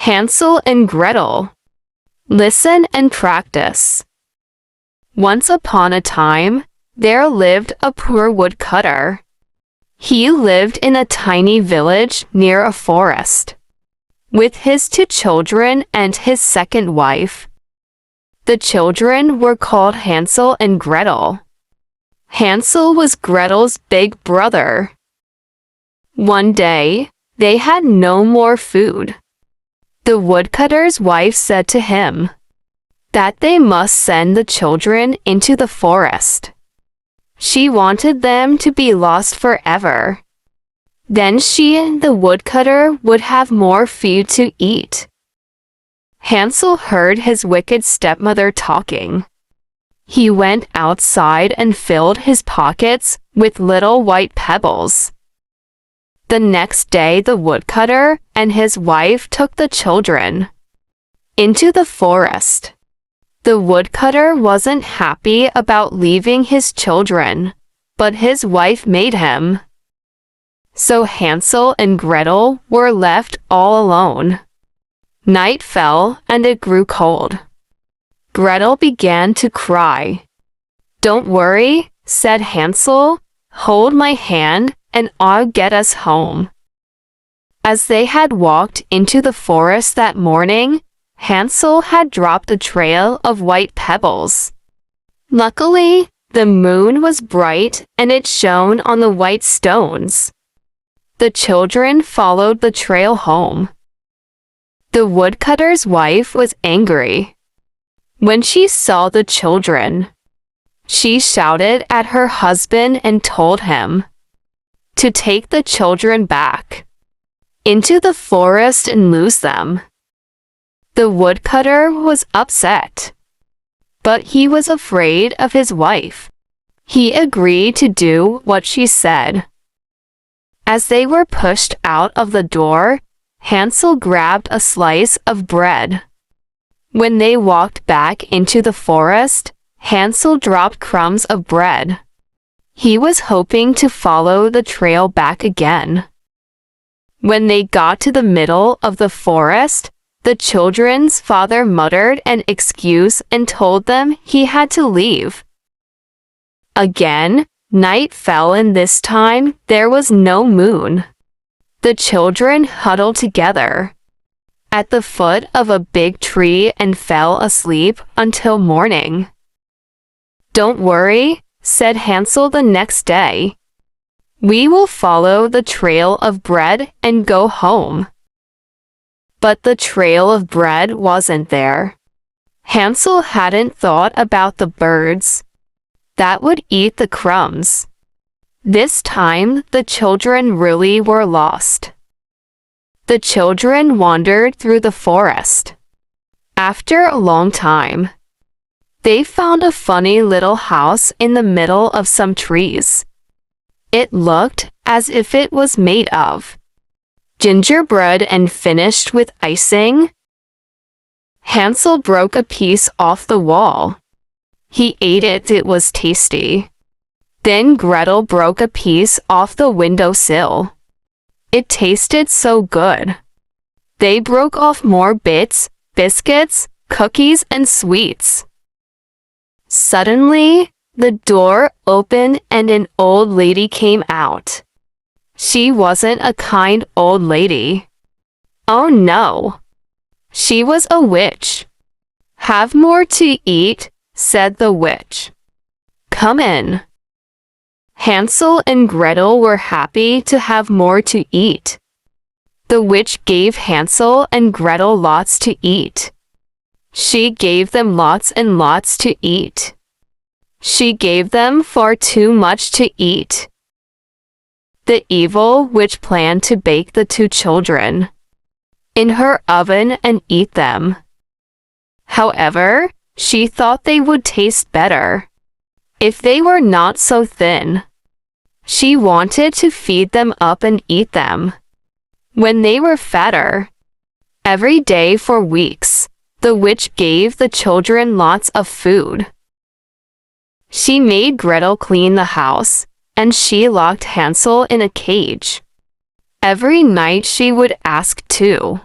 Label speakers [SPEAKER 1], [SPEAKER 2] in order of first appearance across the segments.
[SPEAKER 1] Hansel and Gretel. Listen and practice. Once upon a time, there lived a poor woodcutter. He lived in a tiny village near a forest, with his 2 children and his second wife. The children were called Hansel and Gretel. Hansel was Gretel's big brother. One day, they had no more food. The woodcutter's wife said to him that they must send the children into the forest. She wanted them to be lost forever. Then she and the woodcutter would have more food to eat. Hansel heard his wicked stepmother talking. He went outside and filled his pockets with little white pebbles. The next day the woodcutter and his wife took the children into the forest. The woodcutter wasn't happy about leaving his children, but his wife made him. So Hansel and Gretel were left all alone. Night fell and it grew cold. Gretel began to cry. "Don't worry," said Hansel. "Hold my hand and I'll get us home." As they had walked into the forest that morning, Hansel had dropped a trail of white pebbles. Luckily, the moon was bright and it shone on the white stones. The children followed the trail home. The woodcutter's wife was angry. When she saw the children, she shouted at her husband and told him to take the children back into the forest and lose them. The woodcutter was upset, but he was afraid of his wife. He agreed to do what she said. As they were pushed out of the door, Hansel grabbed a slice of bread. When they walked back into the forest, Hansel dropped crumbs of bread. He was hoping to follow the trail back again. When they got to the middle of the forest, the children's father muttered an excuse and told them he had to leave. Again, night fell and this time there was no moon. The children huddled together at the foot of a big tree and fell asleep until morning. "Don't worry," said Hansel the next day. "We will follow the trail of bread and go home." But the trail of bread wasn't there. Hansel hadn't thought about the birds that would eat the crumbs. This time, the children really were lost. The children wandered through the forest. After a long time, they found a funny little house in the middle of some trees. It looked as if it was made of gingerbread and finished with icing. Hansel broke a piece off the wall. He ate it, it was tasty. Then Gretel broke a piece off the windowsill. It tasted so good. They broke off more bits, biscuits, cookies, and sweets. Suddenly, the door opened and an old lady came out. She wasn't a kind old lady. Oh no! She was a witch. "Have more to eat," said the witch. "Come in." Hansel and Gretel were happy to have more to eat. The witch gave Hansel and Gretel lots to eat. She gave them lots and lots to eat. She gave them far too much to eat. The evil witch planned to bake the 2 children in her oven and eat them. However, she thought they would taste better if they were not so thin. She wanted to feed them up and eat them when they were fatter. Every day for weeks, the witch gave the children lots of food. She made Gretel clean the house, and she locked Hansel in a cage. Every night she would ask too.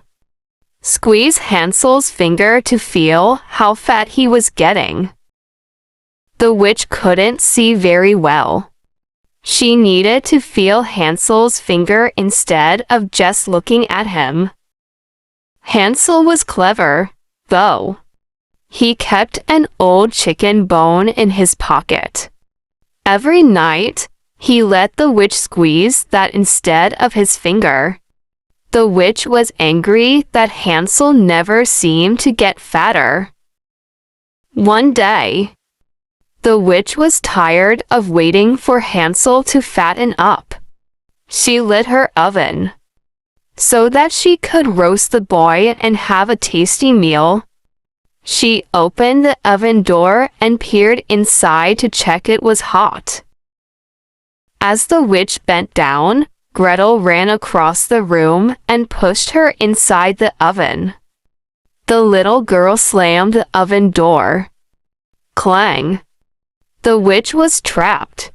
[SPEAKER 1] squeeze Hansel's finger to feel how fat he was getting. The witch couldn't see very well. She needed to feel Hansel's finger instead of just looking at him. Hansel was clever, though. He kept an old chicken bone in his pocket. Every night, he let the witch squeeze that instead of his finger. The witch was angry that Hansel never seemed to get fatter. One day, the witch was tired of waiting for Hansel to fatten up. She lit her oven so that she could roast the boy and have a tasty meal. She opened the oven door and peered inside to check it was hot. As the witch bent down, Gretel ran across the room and pushed her inside the oven. The little girl slammed the oven door. Clang! The witch was trapped.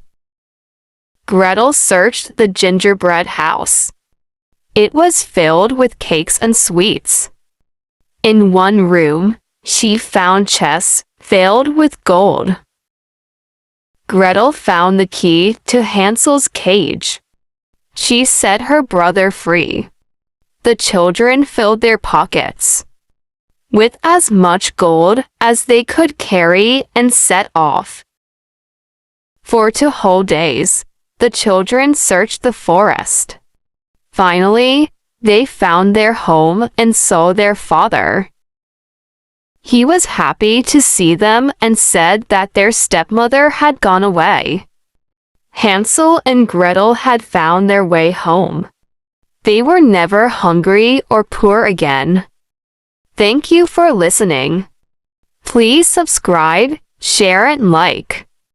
[SPEAKER 1] Gretel searched the gingerbread house. It was filled with cakes and sweets. In one room, she found chests filled with gold. Gretel found the key to Hansel's cage. She set her brother free. The children filled their pockets with as much gold as they could carry and set off. For 2 whole days, the children searched the forest. Finally, they found their home and saw their father. He was happy to see them and said that their stepmother had gone away. Hansel and Gretel had found their way home. They were never hungry or poor again. Thank you for listening. Please subscribe, share and like.